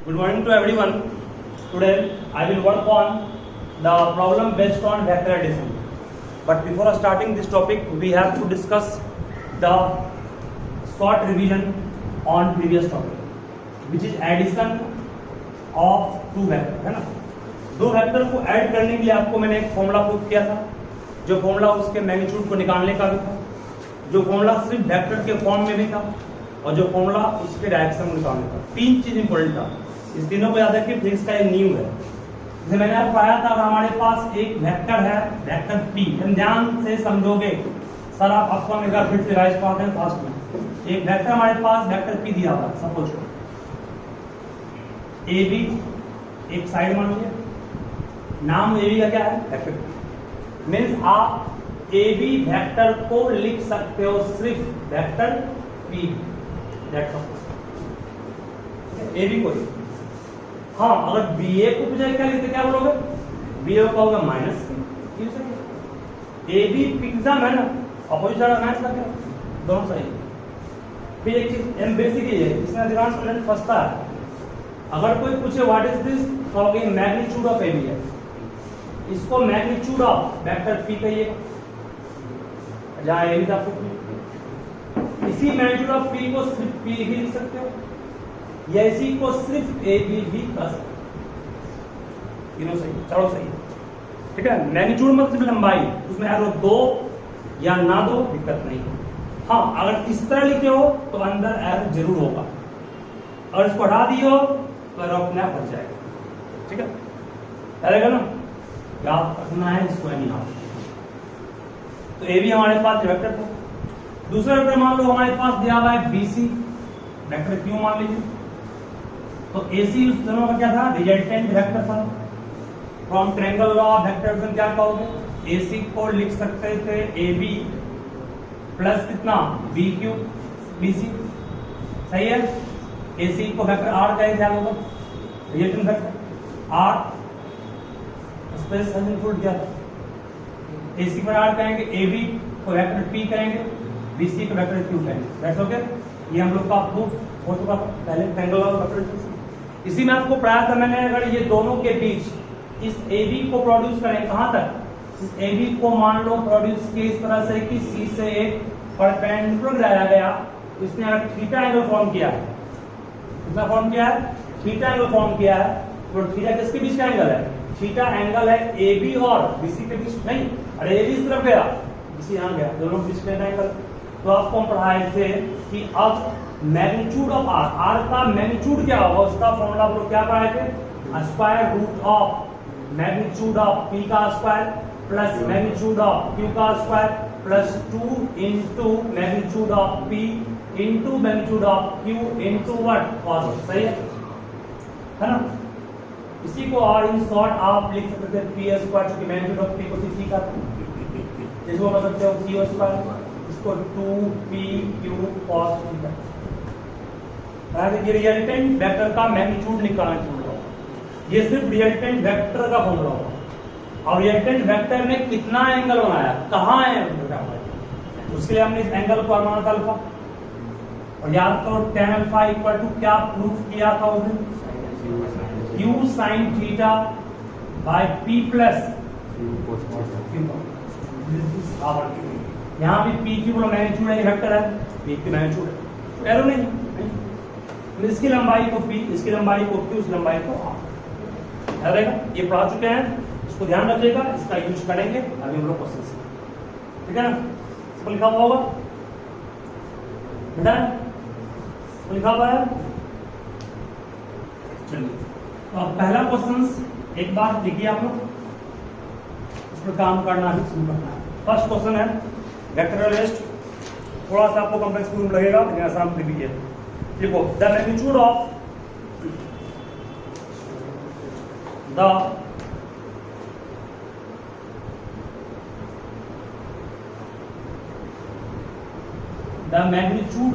Good morning to everyone. Today I will work on the problem based on vector addition. But before starting this topic, we have to discuss the short revision on previous topic, which is addition of two vector, है ना। दो vector को add करने के लिए आपको मैंने एक फॉर्मूला प्रूव किया था, जो फॉर्मूला उसके मैग्नीट्यूड को निकालने का भी था, जो फॉर्मूला सिर्फ वेक्टर के फॉर्म में भी था, और जो फॉर्मूला उसके डायरेक्शन को निकालने का। तीन चीज इंपॉर्टेंट था, इस तीनों को याद रखिए, फिजिक्स का ये न्यू है। जैसे मैंने आपको बताया था, हमारे पास एक वेक्टर है, वेक्टर पी। ध्यान से समझोगे सर, आप आपको हम एक बार फिर से रिवाइज करते हैं फास्ट में। एक वेक्टर हमारे पास वेक्टर पी दिया हुआ है, सपोज ए बी एक साइड मान लीजिए, नाम ए बी का क्या है, वेक्टर पी। मीन्स आप ए बी वेक्टर को लिख सकते हो सिर्फ वेक्टर पी, ए बी को। हाँ, अगर बी ए को पूछा क्या लिखते, क्या बोलोगे, बी ए को कहोगे माइनस ए बी पिज्जा है ना, अपोजिट साइड माइनस का क्या, दोनों सही। फिर एक चीज बेसिक है, इसमें अधिकांश स्टूडेंट फंसता है। अगर कोई पूछे व्हाट इज दिस, कहोगे मैग्नीट्यूड ऑफ ए बी है, इसको मैग्नीट्यूड ऑफ वेक्टर पी कहिएगा, जहां ए बी था आपको। इसी मैग्नीट्यूड ऑफ पी को सिर्फ पी भी लिख सकते हो, या इसी को सिर्फ ए बी भी कर सकते हो। तीनों सही, चलो सही, ठीक है। मैग्नीट्यूड मतलब लंबाई, उसमें एरो दो या ना दो दिक्कत नहीं। हाँ, अगर इस तरह लिखे हो तो अंदर एरो जरूर होगा, अगर इसको हटा दिए हो तो एरो अपने आप हट जाएगा, ठीक है। चलेगा ना, याद रखना है इसको, नहीं याद। तो ए बी हमारे पास वेक्टर था। दूसरा वेक्टर मान लो हमारे पास दिया हुआ है बी सी, वेक्टर क्यू मान लीजिए। तो ए सी उस दोनों का क्या था, रिजल्टेंट वेक्टर था। From triangle law of vector addition क्या कहोगे, ए सी को लिख सकते थे ए बी प्लस कितना बी क्यू बी सी, सही है। ए सी को वेक्टर आर कहेंगे, क्या होगा, resultant vector R, space has include किया था। ए सी पर आर कहेंगे, ए बी को वेक्टर पी कहेंगे, बी सी को वेक्टर क्यू कहेंगे। That's okay. ये हम लोग का प्रूफ हो चुका था पहले ट्रायंगल लॉ ऑफ वेक्टर। इसी में आपको पढ़ाया था मैंने, अगर ये दोनों के बीच इस ए बी को प्रोड्यूस करें, कहां तक, इस ए बी को मान लो प्रोड्यूस किए इस तरह से कि सी से एक परपेंडिकुलर लाया गया, इसने अगर थीटा एंगल फॉर्म किया है, कितना फॉर्म किया है, थीटा एंगल फॉर्म किया है। तो थीटा किसके बीच का एंगल है, थीटा एंगल है ए बी और बी सी के बीच, नहीं, अरे ए बी इस तरफ गया, बी सी यहां गया, दोनों के बीच का एंगल। तो आपको हम पढ़ाए थे कि अब मैग्नीट्यूड ऑफ आर, आर का मैग्नीट्यूड क्या होगा, उसका फॉर्मूला हम लोग क्या पढ़ाए थे, square root of magnitude of p का square plus magnitude of q का square plus 2 into magnitude of p into magnitude of q into what cos, सही है ना। इसी को और इन शॉर्ट आप लिख सकते थे पी स्क्वायर, क्योंकि मैग्नीट्यूड ऑफ पी को सीखी का था, इसको बता सकते हो क्यू स्क्वायर, इसको 2p q cos थीटा। ये रिजल्टेंट वेक्टर का मैग्नीट्यूड निकालना चाहिए, ये सिर्फ रिजल्टेंट वेक्टर का फॉर्मूला होगा। और रिजल्टेंट वेक्टर ने कितना एंगल बनाया, कहां है, उसके लिए हमने इस एंगल को माना था अल्फा, और याद करो tan अल्फा इक्वल टू क्या प्रूफ किया था उस दिन, q sin theta by p plus यहाँ भी पी क्यू मैग्नीट्यूड है, वेक्टर है, पी की मैग्नीट्यूड है, तो एरो नहीं, इसकी लंबाई को पी, इसकी लंबाई को क्यू, इस लंबाई को आर रहेगा। ये पढ़ा चुके हैं, इसको ध्यान रखिएगा, इसका यूज करेंगे अभी हम लोग क्वेश्चन से, ठीक है ना। इसको लिखा हुआ होगा बेटा, लिखा हुआ है। चलिए, तो अब पहला क्वेश्चन एक बार देखिए आप लोग, इस पर काम करना है, शुरू करना है। फर्स्ट क्वेश्चन है वेक्टर लिस्ट, थोड़ा सा आपको कॉम्प्लेक्स प्रूफ लगेगा, लेकिन आसान भी है। देखो, the magnitude of the magnitude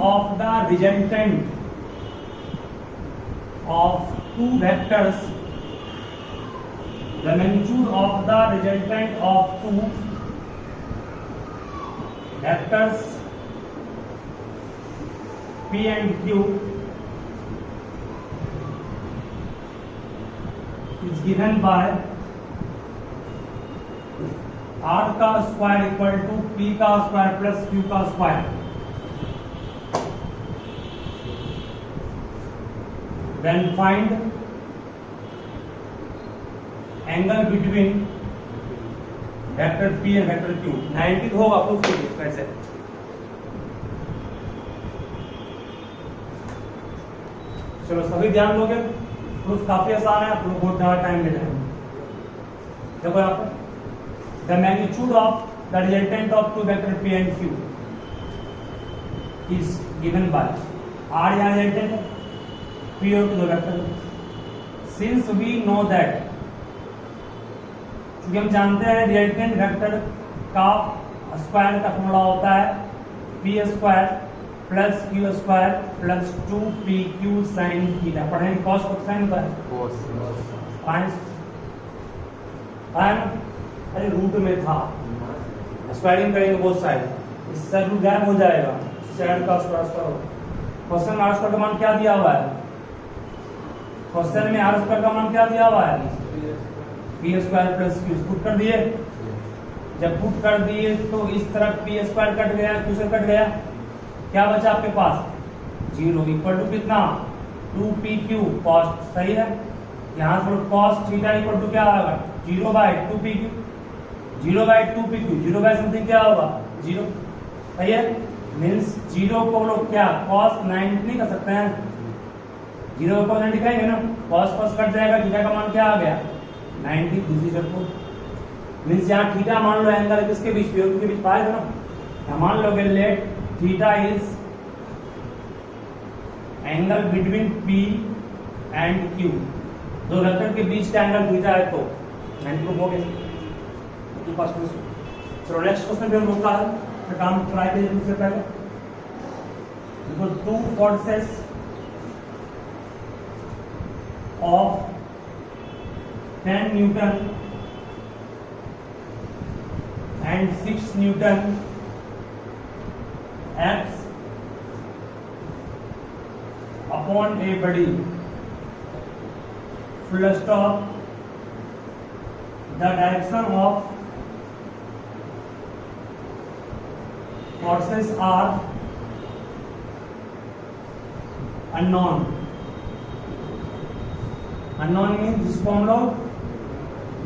of the resultant of two vectors, the magnitude of the resultant of two vectors P and Q is given by R का स्क्वायर इक्वल टू P का square plus Q का square. Then find angle between vector P और vector Q। 90 होगा proof कीजिए कैसे। चलो सभी ध्यान दोगे, प्रूफ काफी आसान है, आप लोग बहुत ज्यादा टाइम ले जाएंगे। देखो यहाँ पर the magnitude of the resultant of two vector P and Q is given by R यहाँ रिजल्टेंट है, P और Q दो वेक्टर। सिंस वी नो दैट, क्योंकि हम जानते हैं रिजल्टेंट वेक्टर का स्क्वायर का फॉर्मूला होता है P square plus Q square plus 2PQ sine theta. पढ़ेंगे कॉस को साइन होता है अरे रूट में था, स्क्वायरिंग करेंगे बोथ साइड, इस साइड रूट गायब हो जाएगा, साइड का स्क्वायर स्क्वायर। क्वेश्चन में R स्क्वायर का मान क्या दिया हुआ है? क्वेश्चन में R स्क्वायर का मान क्या दिया हुआ है? P square plus Q। Put कर दिए, जब पुट कर दिए तो इस तरफ P स्क्वायर कट गया, Q से कट गया, क्या बचा आपके पास? 0 इक्वल टू कितना? 2PQ cos. सही है, यहाँ से कॉस थीटा इक्वल टू क्या आएगा? 0/2PQ। 0/2PQ 0 समथिंग क्या होगा? 0। सही है, मीन्स 0 को लोग क्या कॉस 90 नहीं कर सकते हैं, 0 को 90 दिखाएंगे ना, कॉस कॉस कट जाएगा, थीटा का मान क्या आ गया? 90। दूसरी तरफ मीन्स यहाँ थीटा मान लो एंगल है किसके बीच? P के बीच पाएगा ना, यहाँ मान लोगे let theta is angle between P and Q। दो वेक्टर के बीच का एंगल थीटा है तो 90 हो गया। चलो नेक्स्ट क्वेश्चन पे हम रोका है, तो काम ट्राई करिए उससे पहले। देखो two forces of 10 Newton and 6 Newton acts upon a body, full stop, the direction of forces are unknown। unknown means जिसको हम लोग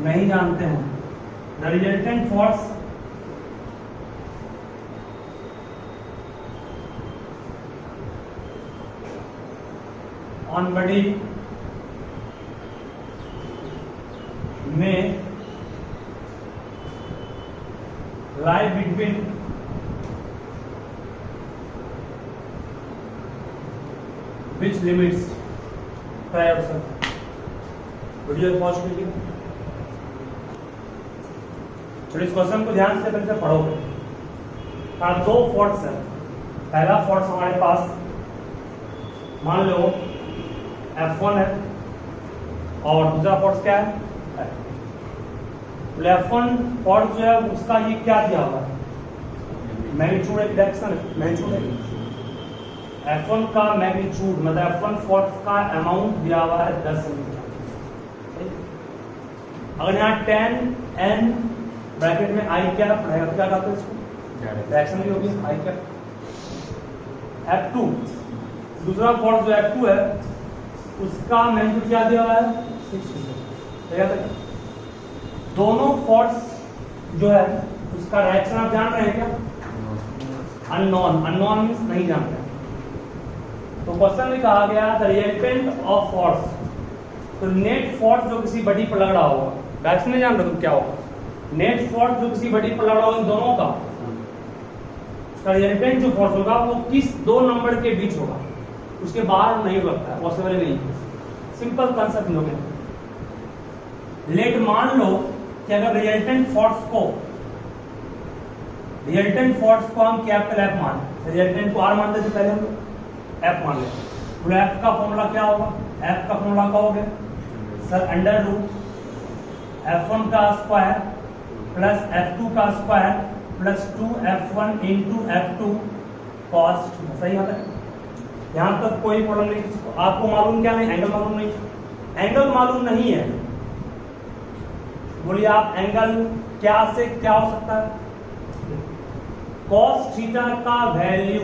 नहीं जानते हैं। the resultant force on body may lie between which limits? try yourself। Video pause कीजिए। चलिए इस question को ध्यान से करके पढ़ोगे। दो फोर्स है, पहला फोर्स हमारे पास मान लो F1 है और दूसरा फोर्स क्या है? F1 फोर्स जो है उसका ये क्या दिया हुआ है? मैग्नीट्यूड है, डायरेक्शन है, मैग्नीट्यूड है। F1 का मैग्नीट्यूड मतलब F1 फोर्स का अमाउंट दिया हुआ है 10 सेंटीमीटर। अगर यहाँ 10n ब्रैकेट में I क्या पढ़ेगा तो क्या कहते हैं इसको? डायरेक्शन भी होगी I क्या। F2 दूसरा फोर्स जो F2 है उसका मैग्नीट्यूड क्या दिया हुआ है? 6। दोनों फोर्स जो है उसका डायरेक्शन आप जान रहे हैं क्या? अननोन। अननोन मींस नहीं जानते। तो क्वेश्चन में कहा गया द रिजल्टेंट ऑफ फोर्स, तो नेट फोर्स जो किसी बॉडी पर लग रहा होगा, डायरेक्शन नहीं जान रहे तुम क्या होगा? नेट फोर्स जो किसी बॉडी पर लग रहा होगा इन दोनों का, उसका रिजल्टेंट जो फोर्स होगा वो किस दो नंबर के बीच होगा, उसके बाहर नहीं हो सकता, पॉसिबल नहीं। सिंपल कंसेप्ट लोग लेट मान लो कि अगर रिजल्टेंट फोर्स को हम कैपिटल F मान, रिजल्टेंट को R मान देते पहले हम F मान लेते, तो F का फॉर्मूला क्या होगा? F का फॉर्मूला कहोगे सर अंडर रूट F1 का स्क्वायर प्लस F2 का square plus 2F1 into F2 cos. सही होता है। यहाँ तक कोई प्रॉब्लम नहीं किसी को। आपको मालूम क्या नहीं, एंगल मालूम नहीं, एंगल मालूम नहीं है, बोलिए आप एंगल क्या से क्या हो सकता है? cos थीटा का वैल्यू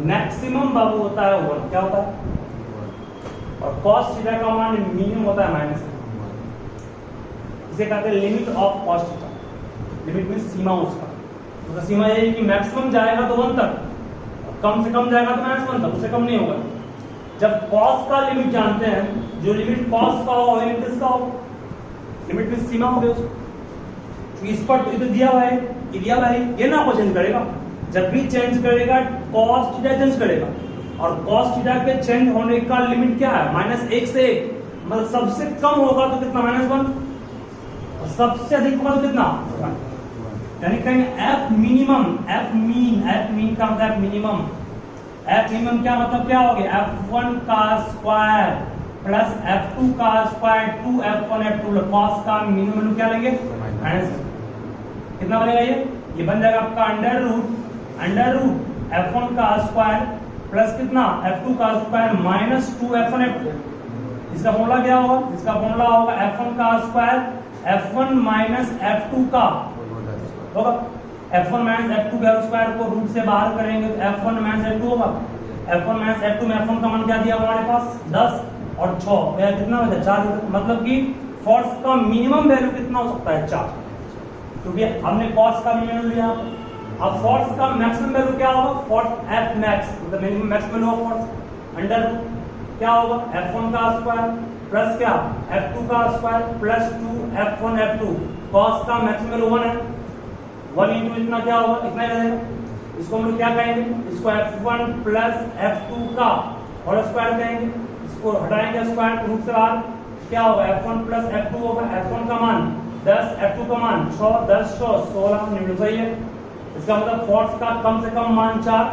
मैक्सिमम वैल्यू होता है 1, क्या होता है? और cos थीटा का मान मिनिमम होता है -1। इसे कहते हैं limit of cos theta. Limit में सीमा उसका, तो सीमा ये है कि मैक्सिमम जाएगा तो 1 तक, कम से कम जाएगा तो -1 तक, उससे कम नहीं होगा। जब cos का लिमिट जानते हैं, जो लिमिट cos का हो लिमिट इसका हो, लिमिट में सीमा हो गई उसको। तो इस पर तो दिया हुआ है, दिया हुआ है, ये ना को चेंज करेगा, जब भी चेंज करेगा cos थीटा चेंज करेगा, और cos थीटा के चेंज होने का लिमिट क्या है? -1 से 1, मतलब सबसे कम होगा तो कितना? -1, और सबसे अधिक होगा तो कितना? यानी कहेंगे f मिनिमम, f मीन का मतलब मिनिमम। f मिनिमम क्या मतलब क्या हो गया? f1 का स्क्वायर प्लस f2 का स्क्वायर 2f1 f2 cos का मिनिमम क्या लेंगे? कितना बनेगा ये बन जाएगा आपका अंडर रूट f1 का स्क्वायर प्लस कितना? f2 का स्क्वायर माइनस 2f1 f2। इसका फॉर्मूला क्या होगा? इसका फॉर्मूला होगा f1 का स्क्वायर f1 माइनस f2 का होगा, f1 माइनस f2 का स्क्वायर को रूट से बाहर करेंगे तो f1 माइनस f2 होगा। f1 माइनस f2 में f1 का मान क्या दिया हमारे पास? 10 और 6 कितना बचा? 4। मतलब कि फोर्स का मिनिमम वैल्यू कितना हो सकता है? 4, क्योंकि हमने cos का मिनिमम लिया। अब फोर्स का मैक्सिमम वैल्यू क्या होगा? फोर्स f मैक्स, मतलब मिनिमम मैक्सिमम होगा फोर्स अंडर क्या होगा? f1 का स्क्वायर प्लस क्या? f2 का square plus 2f1 f2। cos का मैक्सिमम वैल्यू 1 है, 1 इंटू इतना क्या होगा? इतना ही रहेगा। इसको हम लोग क्या कहेंगे? इसको f1 प्लस f2 का होल स्क्वायर कहेंगे। इसको हटाएंगे स्क्वायर रूट से बाहर, क्या होगा? f1 प्लस f2 होगा। f1 का मान 10, f2 का मान 6, 10 6 16 न्यूटन, सही है। इसका मतलब फोर्स का कम से कम मान 4,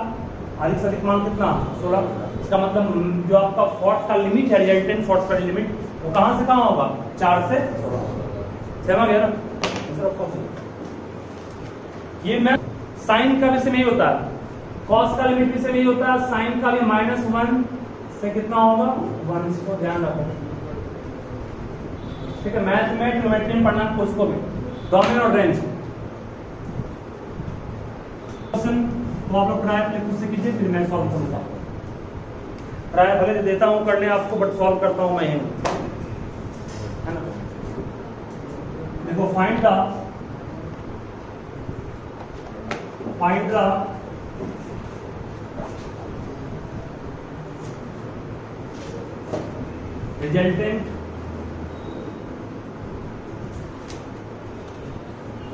अधिक से अधिक मान कितना? 16। इसका मतलब जो आपका फोर्स का लिमिट है, रिजल्टेंट फोर्स का लिमिट, वो कहां से कहां होगा? 4 से 16। समझ गया ना? ये मैं साइन का भी सेम ही होता है, cos का लिमिट भी सेम ही होता है, साइन का भी -1 से कितना होगा? 1। इसको ध्यान रखो, ठीक है। मैथ में ट्रिग्नोमेट्री में पढ़ना आपको, उसको भी डोमेन और रेंज क्वेश्चन तो आप लोग ट्राई अपने खुद से कीजिए, फिर मैं सॉल्व करूंगा। ट्राई भले देता हूं करने आपको, बट सॉल्व करता हूं मैं, है ना? देखो find the resultant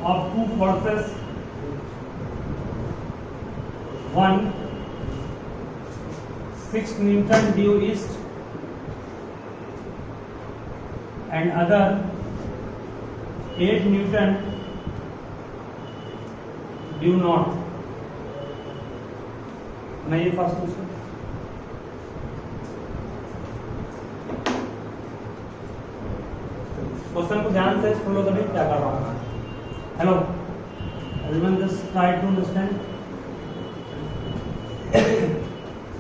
of two forces, one 6 Newton due east and other 8 Newton due north। मैं ये फर्स्ट क्वेश्चन को ध्यान से सुन लो तभी क्या कर रहा हूँ। Hello everyone, just try to understand.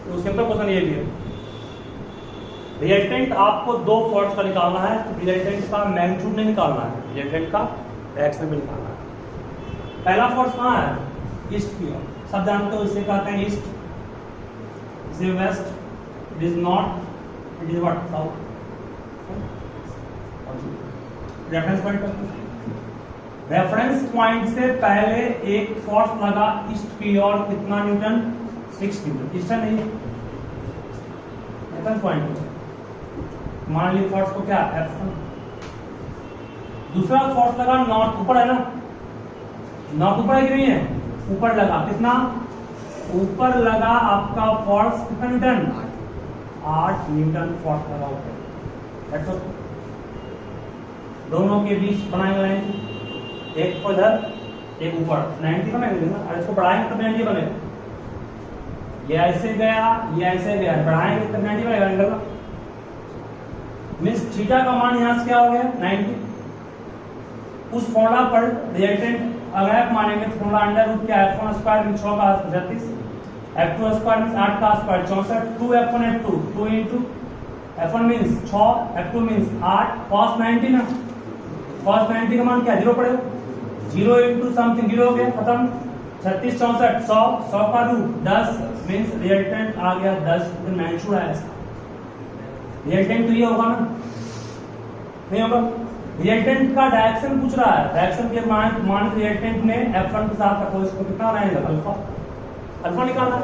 तो सिंपल क्वेश्चन ये भी है, रिजल्टेंट आपको दो फोर्स का निकालना है, तो रिजल्टेंट का मैग्नीट्यूड नहीं निकालना है, रिजल्टेंट का डायरेक्शन भी निकालना है। पहला फोर्स कहाँ है? ईस्ट की ओर, सब जानते हो इसे कहते हैं ईस्ट, इसे west, it is north, it is what? South. Reference point पर, रेफरेंस पॉइंट से पहले एक फोर्स लगा ईस्ट की ओर, कितना न्यूटन? 6 न्यूटन। ईस्ट नहीं, रेफरेंस पॉइंट मान ली फोर्स को क्या? F1। दूसरा फोर्स लगा नॉर्थ, ऊपर है ना? नॉर्थ ऊपर है कि नहीं है? ऊपर लगा, कितना? ऊपर लगा आपका फोर्स कितना न्यूटन? 8 न्यूटन फोर्स लगा ऊपर। दोनों के बीच बनाएंगे लाइन, एक को इधर एक ऊपर, 90 बनाएंगे ना, और इसको बढ़ाएंगे तो 90 बनेगा। ये ऐसे गया, ये ऐसे गया, बढ़ाएंगे तो 90 बनेगा एंगल का। मींस थीटा का मान यहाँ से क्या हो गया? 90। उस फॉर्मूला पर रिजल्टेंट अगर आप मानेंगे तो फॉर्मूला अंडर रूट क्या है? F1 स्क्वायर में 6 का 36 F2 स्क्वायर मींस 8 का square 64, 2 F1 F2 2 into F1 means 6, F2 means 8, cos 90 ना, cos 90 का मान क्या 0 पड़ेगा, 0 into समथिंग 0 हो गया खत्म, 36 64 100 का रूट 10 मींस रिजल्टेंट आ गया 10, तो मैंशूर आया इसका रिजल्टेंट। तो ये होगा ना, नहीं होगा। रिजल्टेंट का डायरेक्शन पूछ रहा है, डायरेक्शन के मान रिजल्टेंट ने F1 के साथ अपोजिट कितना रहेगा अल्फा, अल्फा निकालना है।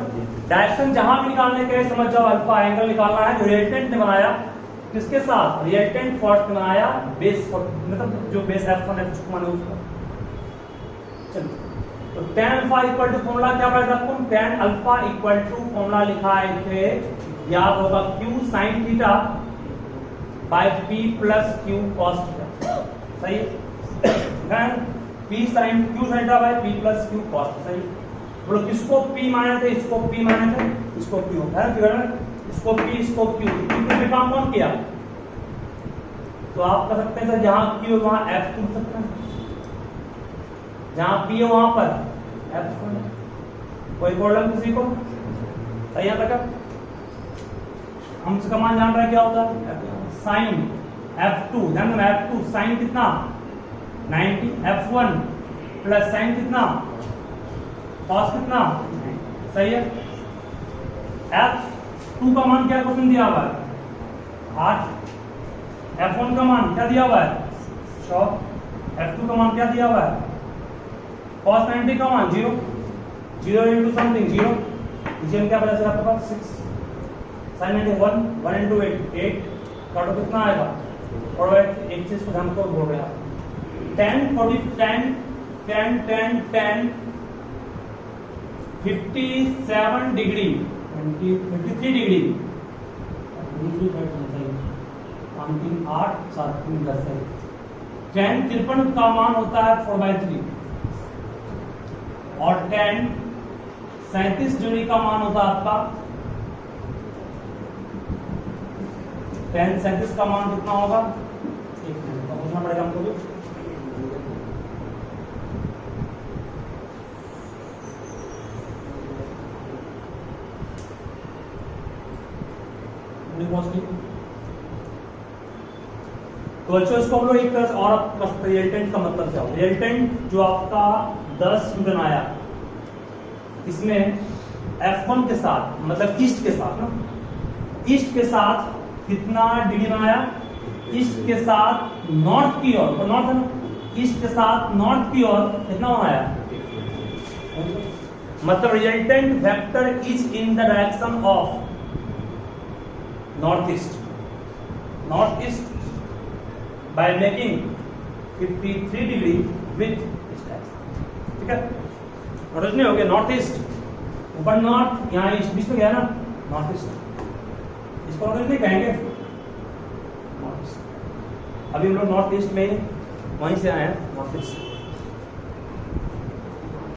डायरेक्शन जहां भी निकालने के समझ जाओ अल्फा एंगल निकालना है। जो रिजल्टेंट ने बनाया किसके साथ, रिजल्टेंट फर्स्ट ने बनाया बेस, मतलब जो बेस F1 है उसको माने उसको। चलो तो tan alpha equal to formula क्या पढ़ा था आपको, tan alpha equal to formula लिखा है थे, याद होगा q sin theta by p plus q cos theta, सही है, p sin q sin theta by p plus q cos, सही। बोलो किसको p माने थे, इसको p माने थे, इसको q है ना फिगर में, इसको p इसको q, पे काम कौन किया, तो आप कर सकते हैं सर जहां q है वहां f लिख सकते हैं, जहां p है वहां पर f। कोई प्रॉब्लम किसी को, सही है बेटा। हम इसका मान जान रहे हैं क्या होता है, sin f2, ध्यान देना f2 sin कितना 90, f1 प्लस sin कितना cos कितना, सही है। f2 का मान क्या क्वेश्चन दिया हुआ है 8, f1 का मान क्या दिया हुआ है 100, f2 का मान क्या दिया हुआ है cos 90 का मान 0, 0 into समथिंग 0, नीचे क्या बचा आपके पास 6, sin 91 1 into 8 काटो कितना आएगा, और एक चीज को ध्यान को बोल रहे हैं 10 40 10 10 10 10 57 डिग्री 53 डिग्री, 8 7 3 10 है। 10 53 का मान होता है 4/3 और 10 37 डिग्री का मान होता है आपका 10 37 का मान कितना होगा, एक मिनट का पूछना पड़ेगा हमको भी। तो अच्छा इसको हम लोग एक तरह से और रिजल्टेंट का मतलब क्या हो, रिजल्टेंट जो आपका 10 न्यूटन आया इसमें F1 के साथ मतलब ईस्ट के साथ ना, ईस्ट के साथ कितना डिग्री बनाया, ईस्ट के साथ नॉर्थ की ओर, नॉर्थ है ना, ईस्ट के साथ नॉर्थ की ओर कितना बनाया, मतलब resultant vector is in the direction of north east, north east by making 53 degree with इस डायरेक्शन, ठीक है। नॉर्थ नहीं हो गया, नॉर्थ ईस्ट ऊपर नॉर्थ, यहाँ ईस्ट बीच में गया ना, नॉर्थ ईस्ट, इसको नॉर्थ ईस्ट नहीं कहेंगे, नॉर्थ ईस्ट। अभी हम लोग नॉर्थ ईस्ट में वहीं से आए हैं, नॉर्थ ईस्ट।